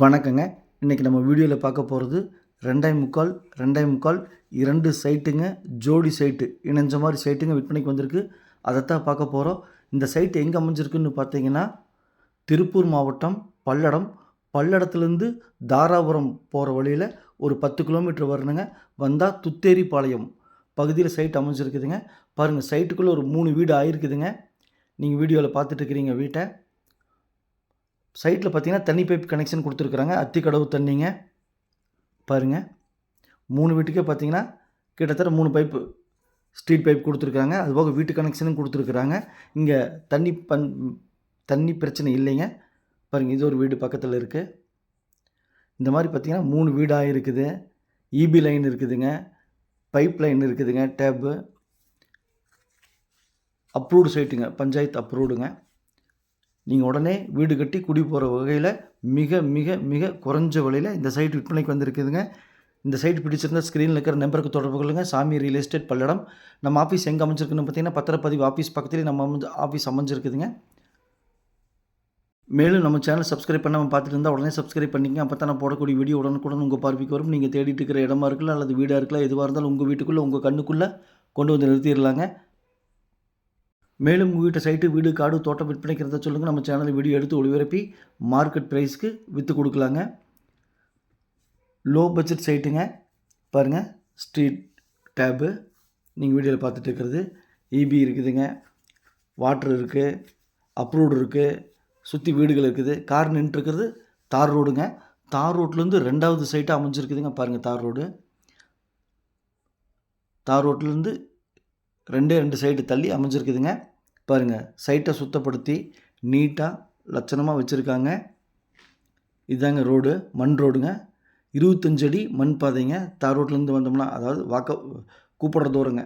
வணக்கங்க. இன்றைக்கி நம்ம வீடியோவில் பார்க்க போகிறது 2.25 2 சைட்டுங்க, ஜோடி சைட்டு இணைஞ்ச மாதிரி சைட்டுங்க விற்பனைக்கு வந்திருக்கு. அதைத்தான் பார்க்க போகிறோம். இந்த சைட்டு எங்கே அமைஞ்சிருக்குன்னு பார்த்தீங்கன்னா, திருப்பூர் மாவட்டம் பல்லடம். பல்லடத்துலேருந்து தாராபுரம் போகிற வழியில் ஒரு 10 கிலோமீட்டர் வரணுங்க. வந்தால் துத்தேரிப்பாளையம் பகுதியில் சைட் அமைஞ்சிருக்குதுங்க. பாருங்கள், சைட்டுக்குள்ளே ஒரு 3 வீடு ஆகிருக்குதுங்க. நீங்கள் வீடியோவில் பார்த்துட்ருக்கிறீங்க வீட்டை. சைட்டில் பார்த்தீங்கன்னா தண்ணி பைப் கனெக்ஷன் கொடுத்துருக்குறாங்க. அத்திக்கடவு தண்ணிங்க. பாருங்கள், 3 வீட்டுக்கே பார்த்தீங்கன்னா கிட்டத்தட்ட 3 பைப்பு ஸ்ட்ரீட் பைப் கொடுத்துருக்காங்க. அதுபோக வீட்டு கனெக்ஷனும் கொடுத்துருக்குறாங்க. இங்கே தண்ணி பிரச்சனை இல்லைங்க. பாருங்கள், இது ஒரு வீடு பக்கத்தில் இருக்குது. இந்த மாதிரி பார்த்தீங்கன்னா 3 வீடாக இருக்குது. இபி லைன் இருக்குதுங்க, பைப் லைன் இருக்குதுங்க, டேப்பு. அப்ரூவ்டு சைட்டுங்க, பஞ்சாயத்து அப்ரூவ்டுங்க. நீங்கள் உடனே வீடு கட்டி குடி போகிற வகையில் மிக மிக மிக குறைஞ்ச விலையில் இந்த சைட் விற்பனைக்கு வந்திருக்குதுங்க. இந்த சைட் பிடிச்சிருந்தால் ஸ்க்ரீனில் இருக்கிற நம்பருக்கு தொடர்பு கொள்ளுங்கள். சாமி ரியல் எஸ்டேட் பல்லடம். நம்ம ஆஃபீஸ் எங்கே அமைஞ்சிருக்குன்னு பார்த்தீங்கன்னா, பத்திரப்பதிவு ஆஃபீஸ் பக்கத்துலேயே நம்ம ஆஃபீஸ் அமைஞ்சிருக்குதுங்க. மேலும் நம்ம சேனல் சப்ஸ்கிரைப் பண்ணாமல் பார்த்துட்டு இருந்தால் உடனே சப்ஸ்கிரைப் பண்ணிங்க. அப்போ தான் நான் போடக்கூடிய வீடியோ உடனுக்குடன் உங்கள் பார்வைக்கு வரும். நீங்கள் தேடிட்டு இருக்கிற இடமா இருக்கலாம் அல்லது வீடாக இருக்கலாம், எதுவாக இருந்தாலும் உங்கள் வீட்டுக்குள்ளே உங்கள் கண்ணுக்குள்ளே கொண்டு வந்து நிறுத்திடலாங்க. மேலும் உங்கள் வீட்டு சைட்டு, வீடு, காடு, தோட்டம் விற்பனைக்கிறத சொல்லுங்கள். நம்ம சேனலில் வீடியோ எடுத்து ஒளிபரப்பி மார்க்கெட் ப்ரைஸ்க்கு விற்று கொடுக்கலாங்க. லோ பட்ஜெட் சைட்டுங்க. பாருங்கள், ஸ்ட்ரீட் டேப்பு நீங்கள் வீடியோவில் பார்த்துட்டு இருக்கிறது. இபி இருக்குதுங்க, வாட்ரு இருக்குது, அப்ரூவ்டு இருக்குது, சுற்றி வீடுகள் இருக்குது. கார் நின்றுருக்கிறது தார் ரோடுங்க. தார் ரோட்லேருந்து 2வது சைட்டாக அமைஞ்சிருக்குதுங்க. பாருங்கள், தார் ரோடு. தார் ரோட்லேருந்து 2 சைடு தள்ளி அமைஞ்சிருக்குதுங்க. பாருங்கள், சைட்டை சுத்தப்படுத்தி நீட்டாக லட்சணமாக வச்சுருக்காங்க. இதுதாங்க ரோடு, மண் ரோடுங்க. 25 அடி மண் பாதைங்க. தார் ரோட்லேருந்து வந்தோம்னா, அதாவது கூப்பிட்ற தூரங்க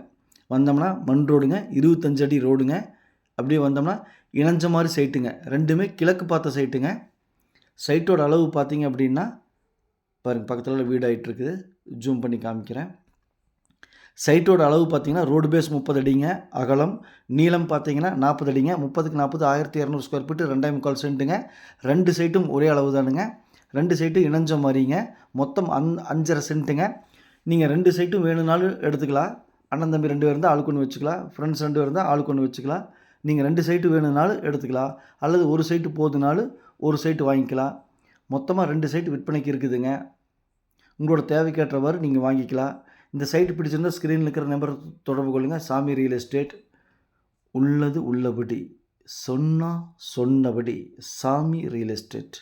வந்தோம்னா மண் ரோடுங்க. 25 அடி ரோடுங்க. அப்படியே வந்தோம்னா இணைஞ்ச மாதிரி சைட்டுங்க. 2மே கிழக்கு பார்த்த சைட்டுங்க. சைட்டோட அளவு பார்த்தீங்க அப்படின்னா, பாருங்கள், பக்கத்தில் வீடு ஆகிட்டுருக்குது. ஜூம் பண்ணி காமிக்கிறேன். சைட்டோட அளவு பார்த்தீங்கன்னா, ரோடு பேஸ் 30 அடிங்க. அகலம் நீளம் பார்த்தீங்கன்னா 40 அடிங்க. 30க்கு 40 1200 ஸ்கொயர் ஃபீட்டு, 2.25 சென்ட்டுங்க. 2 சைட்டும் ஒரே அளவு தானுங்க. 2 சைட்டும் இணைஞ்ச மாதிரிங்க. மொத்தம் 5.5 சென்ட்டுங்க. நீங்கள் 2 சைட்டும் வேணும்னாலும் எடுத்துக்கலாம். அண்ணன் தம்பி 2 பேர் இருந்தால் ஆளுக்கு ஒன்று வச்சுக்கலாம். ஃப்ரெண்ட்ஸ் 2 பேர் இருந்தால் ஆளுக்கு ஒன்று வச்சுக்கலாம். நீங்கள் 2 சைட்டு வேணும்னாலும் எடுத்துக்கலாம். அல்லது ஒரு சைட்டு போதுனாலும் ஒரு சைட்டு வாங்கிக்கலாம். மொத்தமாக 2 சைட்டு விற்பனைக்கு இருக்குதுங்க. உங்களோட தேவைக்கேற்றவாறு நீங்கள் வாங்கிக்கலாம். இந்த சைட்டு பிடிச்சிருந்தால் ஸ்க்ரீனில் இருக்கிற நம்பர் தொடர்பு கொள்ளுங்கள். சாமி ரியல் எஸ்டேட். உள்ளது உள்ளபடி, சொன்னபடி சாமி ரியல் எஸ்டேட்.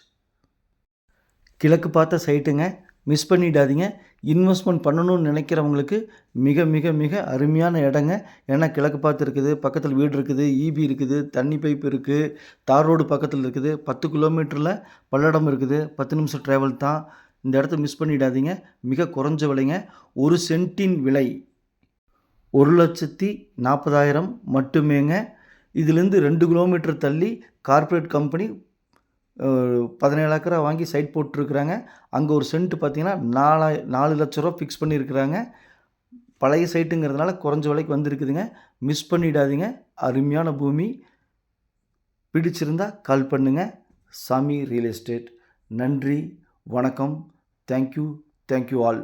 கிழக்கு பார்த்த சைட்டுங்க. மிஸ் பண்ணிடாதீங்க. இன்வெஸ்ட்மெண்ட் பண்ணணும்னு நினைக்கிறவங்களுக்கு மிக மிக மிக அருமையான இடங்க. ஏன்னா கிழக்கு பார்த்து இருக்குது, பக்கத்தில் வீடு இருக்குது, இபி இருக்குது, தண்ணி பைப் இருக்குது, தார் ரோடு பக்கத்தில் இருக்குது. 10 கிலோமீட்டரில் பல்லடம் இருக்குது. 10 நிமிஷம் ட்ராவல் தான். இந்த இடத்த மிஸ் பண்ணிடாதீங்க. மிக குறைஞ்ச விலைங்க. ஒரு சென்ட்டின் விலை 1,40,000 மட்டுமேங்க. இதுலேருந்து 2 கிலோமீட்டர் தள்ளி கார்ப்பரேட் கம்பெனி 17 ஏக்கரா வாங்கி சைட் போட்டுருக்குறாங்க. அங்கே ஒரு சென்ட்டு பார்த்தீங்கன்னா 4 லட்ச ரூபா ஃபிக்ஸ் பண்ணியிருக்கிறாங்க. பழைய சைட்டுங்கிறதுனால குறைஞ்ச விலைக்கு வந்திருக்குதுங்க. மிஸ் பண்ணிடாதீங்க. அருமையான பூமி. பிடிச்சிருந்தால் கால் பண்ணுங்கள். சாமி ரியல் எஸ்டேட். நன்றி, வணக்கம். Thank you all.